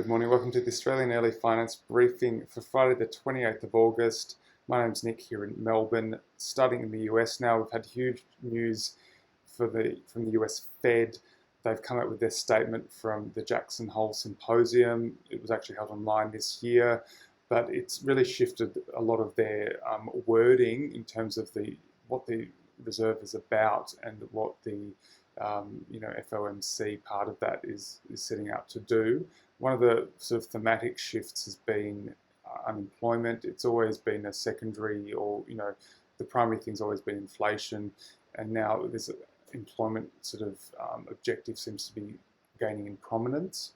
Good morning, welcome to the Australian Early Finance Briefing for Friday the 28th of August. My name's Nick here in Melbourne, studying in the US now. We've had huge news from the US Fed. They've come out with their statement from the Jackson Hole Symposium. It was actually held online this year, but it's really shifted a lot of their wording in terms of what the Reserve is about and what the FOMC part of that is setting out to do. One of the sort of thematic shifts has been unemployment. It's always been a secondary, or the primary thing's always been inflation, and now this employment sort of objective seems to be gaining in prominence.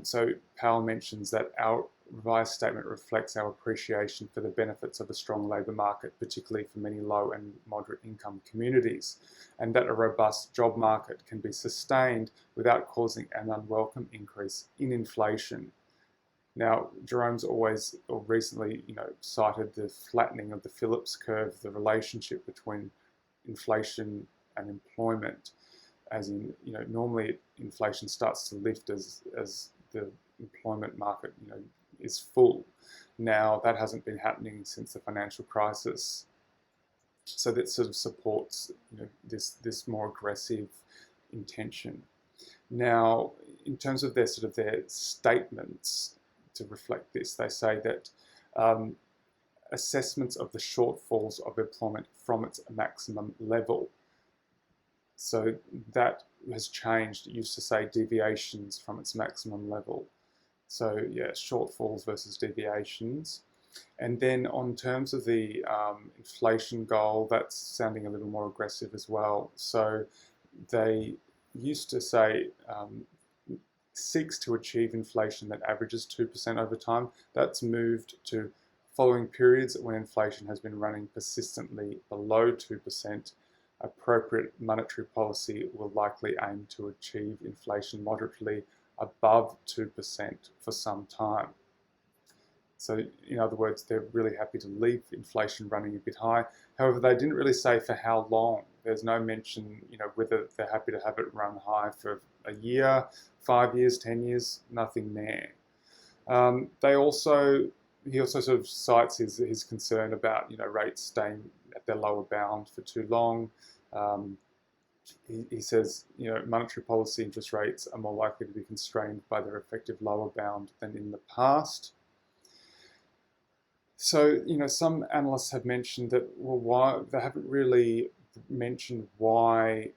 So Powell mentions that our revised statement reflects our appreciation for the benefits of a strong labour market, particularly for many low and moderate income communities, and that a robust job market can be sustained without causing an unwelcome increase in inflation. Now, Jerome's always, or recently, cited the flattening of the Phillips curve, the relationship between inflation and employment, as in, normally inflation starts to lift as the employment market, is full. Now, that hasn't been happening since the financial crisis. So that sort of supports, this more aggressive intention. Now, in terms of their statements to reflect this, they say that assessments of the shortfalls of employment from its maximum level. So that has changed. It used to say deviations from its maximum level. So yeah, shortfalls versus deviations. And then on terms of the inflation goal, that's sounding a little more aggressive as well. So they used to say seeks to achieve inflation that averages 2% over time. That's moved to following periods when inflation has been running persistently below 2%. Appropriate monetary policy will likely aim to achieve inflation moderately above 2% for some time. So in other words, they're really happy to leave inflation running a bit high. However, they didn't really say for how long. There's no mention, whether they're happy to have it run high for a year, 5 years, 10 years, nothing there. He also sort of cites his concern about, rates staying at their lower bound for too long. He says, monetary policy interest rates are more likely to be constrained by their effective lower bound than in the past. So, some analysts have mentioned that, why they haven't really mentioned why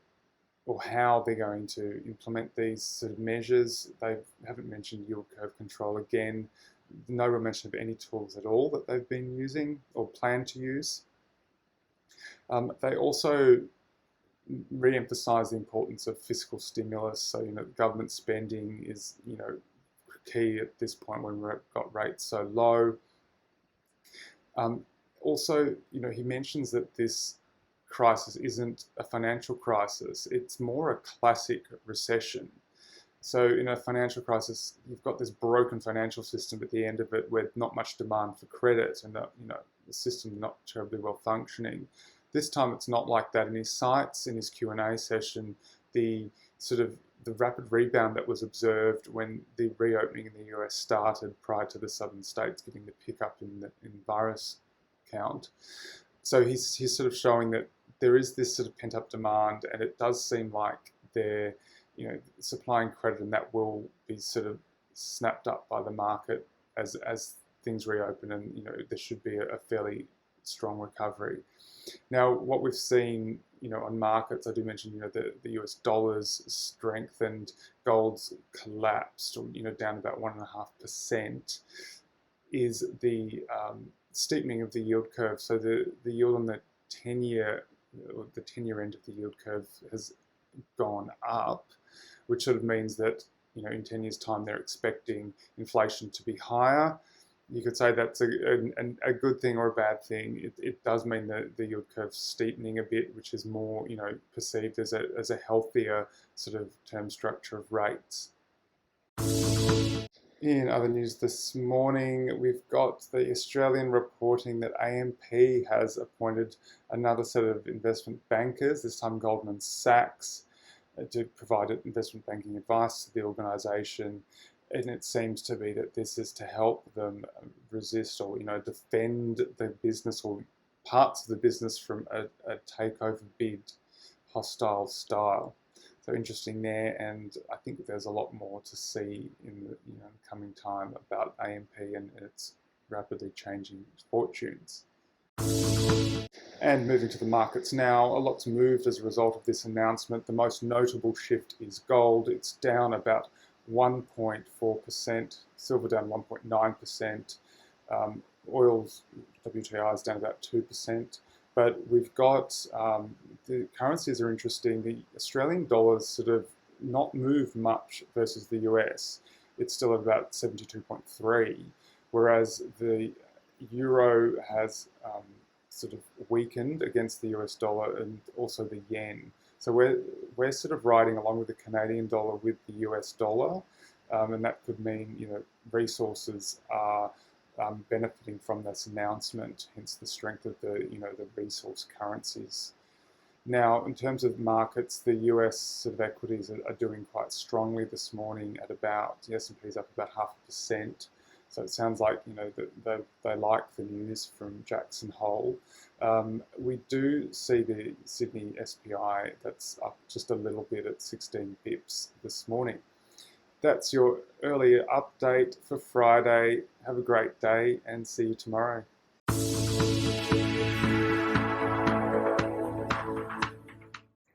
or how they're going to implement these sort of measures. They haven't mentioned yield curve control again. No real mention of any tools at all that they've been using or plan to use. They also re-emphasize the importance of fiscal stimulus. So, government spending is, key at this point when we've got rates so low. Also, he mentions that this crisis isn't a financial crisis. It's more a classic recession. So in a financial crisis, you've got this broken financial system at the end of it with not much demand for credit and the system not terribly well functioning. This time it's not like that, and he cites in his Q&A session the rapid rebound that was observed when the reopening in the US started prior to the southern states getting the pickup in virus count. So he's sort of showing that there is this sort of pent-up demand, and it does seem like they're supplying credit, and that will be sort of snapped up by the market as things reopen, and there should be a fairly strong recovery. Now, what we've seen, on markets, I do mention, the US dollar's strengthened, gold's collapsed, or, down about 1.5%, is the steepening of the yield curve. So the yield on the 10-year, or the 10-year end of the yield curve has gone up, which sort of means that, in 10 years' time, they're expecting inflation to be higher. You could say that's a good thing or a bad thing. It does mean that the yield curve steepening a bit, which is more, perceived as a healthier sort of term structure of rates. In other news this morning, we've got the Australian reporting that AMP has appointed another set of investment bankers, this time Goldman Sachs, to provide investment banking advice to the organisation. And it seems to be that this is to help them resist or, defend the business or parts of the business from a takeover bid hostile style. So interesting there, and I think there's a lot more to see in the coming time about AMP and its rapidly changing fortunes. And moving to the markets now, a lot's moved as a result of this announcement. The most notable shift is gold. It's down about 1.4%, silver down 1.9%, oil's WTI is down about 2%. But we've got the currencies are interesting. The Australian dollar's sort of not moved much versus the US. It's still at about 72.3, whereas the euro has sort of weakened against the US dollar and also the yen. So we're sort of riding along with the Canadian dollar with the US dollar, and that could mean resources are benefiting from this announcement. Hence the strength of the the resource currencies. Now, in terms of markets, the US sort of equities are doing quite strongly this morning at about the S&P's up about 0.5%. So it sounds like that they like the news from Jackson Hole. We do see the Sydney SPI that's up just a little bit at 16 pips this morning. That's your earlier update for Friday. Have a great day and see you tomorrow.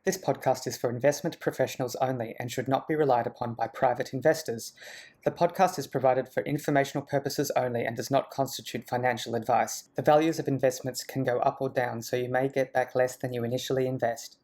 This podcast is for investment professionals only and should not be relied upon by private investors. The podcast is provided for informational purposes only and does not constitute financial advice. The values of investments can go up or down, so you may get back less than you initially invest.